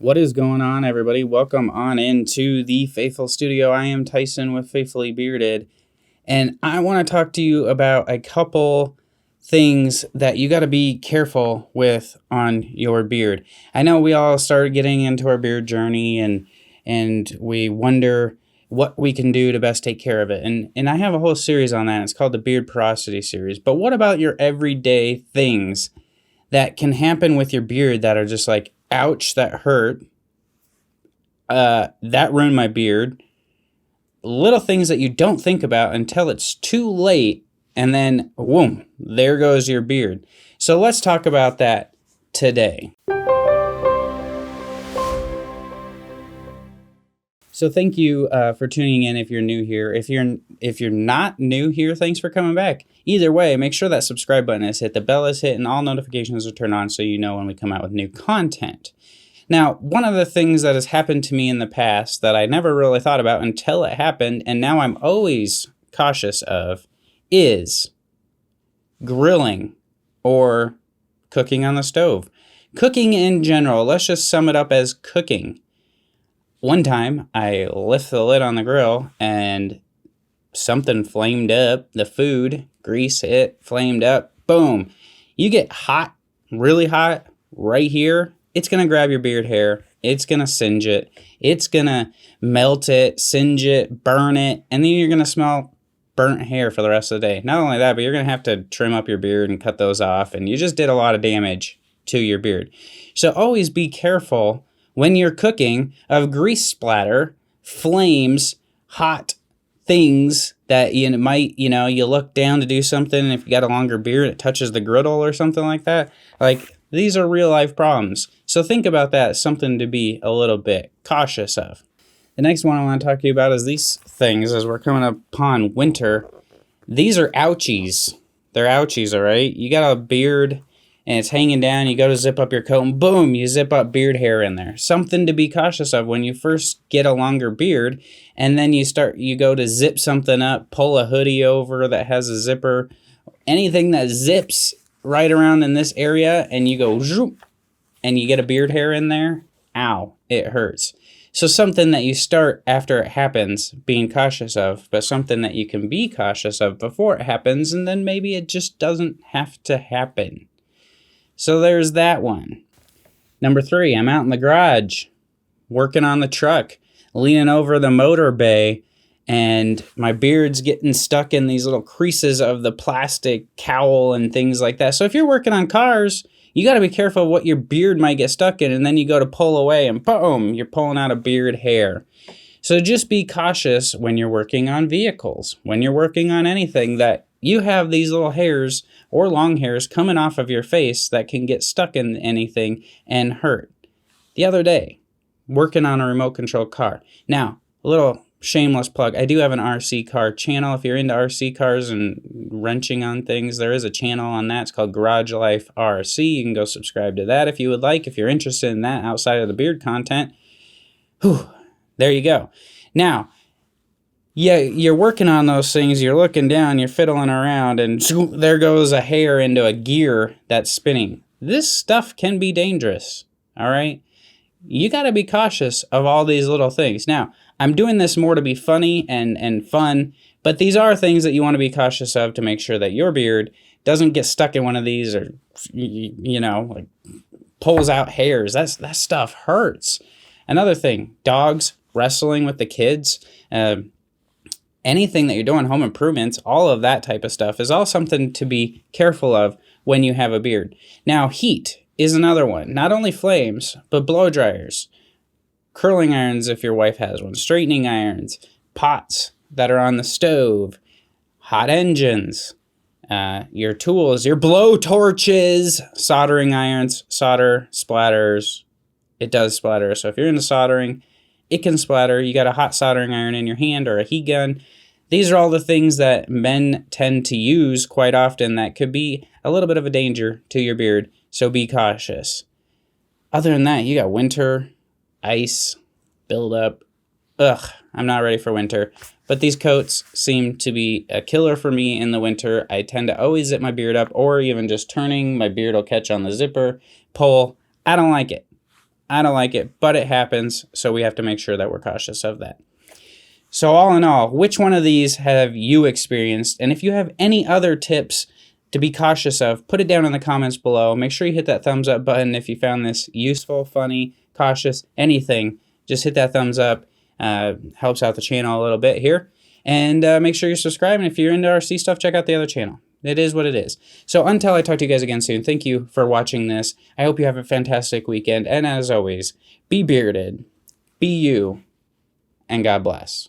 What is going on, everybody? Welcome on into the Faithful Studio. I am Tyson with Faithfully Bearded, and I want to talk to you about a couple things that you got to be careful with on your beard. I know we all started getting into our beard journey, and we wonder what we can do to best take care of it. And I have a whole series on that. It's called the Beard Porosity series. But what about your everyday things that can happen with your beard that are just like, ouch, that hurt. That ruined my beard. Little things that you don't think about until it's too late, and then, boom, there goes your beard. So let's talk about that today. So thank you for tuning in if you're new here. If you're not new here, thanks for coming back. Either way, make sure that subscribe button is hit, the bell is hit, and all notifications are turned on so you know when we come out with new content. Now, one of the things that has happened to me in the past that I never really thought about until it happened, and now I'm always cautious of, is grilling or cooking on the stove. Cooking in general, let's just sum it up as cooking. One time, I lifted the lid on the grill and something flamed up. The food, grease hit, flamed up. Boom. You get hot, really hot, right here. It's going to grab your beard hair. It's going to singe it. It's going to melt it, singe it, burn it. And then you're going to smell burnt hair for the rest of the day. Not only that, but you're going to have to trim up your beard and cut those off. And you just did a lot of damage to your beard. So always be careful when you're cooking of grease splatter, flames, hot things that you might, you look down to do something, and if you got a longer beard, it touches the griddle or something like that. Like, these are real life problems. So think about that, something to be a little bit cautious of. The next one I want to talk to you about is these things as we're coming upon winter. These are ouchies. They're ouchies, all right? You got a beard and it's hanging down, you go to zip up your coat, and boom, you zip up beard hair in there. Something to be cautious of when you first get a longer beard, and then you go to zip something up, pull a hoodie over that has a zipper, anything that zips right around in this area, and you go, zoop, and you get a beard hair in there, ow, it hurts. So something that you start after it happens being cautious of, but something that you can be cautious of before it happens, and then maybe it just doesn't have to happen. So there's that one. Number 3, I'm out in the garage working on the truck, leaning over the motor bay, and my beard's getting stuck in these little creases of the plastic cowl and things like that. So if you're working on cars, you got to be careful of what your beard might get stuck in, and then you go to pull away and boom, you're pulling out a beard hair. So just be cautious when you're working on vehicles, when you're working on anything that you have these little hairs or long hairs coming off of your face that can get stuck in anything and hurt. The other day, working on a remote control car. Now, a little shameless plug. I do have an RC car channel. If you're into RC cars and wrenching on things, there is a channel on that. It's called Garage Life RC. You can go subscribe to that if you would like. If you're interested in that outside of the beard content, there you go. Now, yeah, you're working on those things, you're looking down, you're fiddling around, and there goes a hair into a gear that's spinning. This stuff can be dangerous, all right? You got to be cautious of all these little things. Now, I'm doing this more to be funny and fun, but these are things that you want to be cautious of to make sure that your beard doesn't get stuck in one of these or, like pulls out hairs. That stuff hurts. Another thing, dogs wrestling with the kids, anything that you're doing, home improvements, all of that type of stuff is all something to be careful of when you have a beard. Now, heat is another one. Not only flames, but blow dryers, curling irons if your wife has one, straightening irons, pots that are on the stove, hot engines, your tools, your blow torches, soldering irons, solder splatters. It does splatter. So if you're into soldering, it can splatter. You got a hot soldering iron in your hand or a heat gun. These are all the things that men tend to use quite often that could be a little bit of a danger to your beard, so be cautious. Other than that, you got winter, ice, buildup. Ugh, I'm not ready for winter. But these coats seem to be a killer for me in the winter. I tend to always zip my beard up, or even just turning, my beard will catch on the zipper, pull. I don't like it. I don't like it, but it happens, so we have to make sure that we're cautious of that. So all in all, which one of these have you experienced? And if you have any other tips to be cautious of, put it down in the comments below. Make sure you hit that thumbs up button if you found this useful, funny, cautious, anything. Just hit that thumbs up. Helps out the channel a little bit here. And make sure you're subscribing. If you're into RC stuff, check out the other channel. It is what it is. So until I talk to you guys again soon, thank you for watching this. I hope you have a fantastic weekend. And as always, be bearded, be you, and God bless.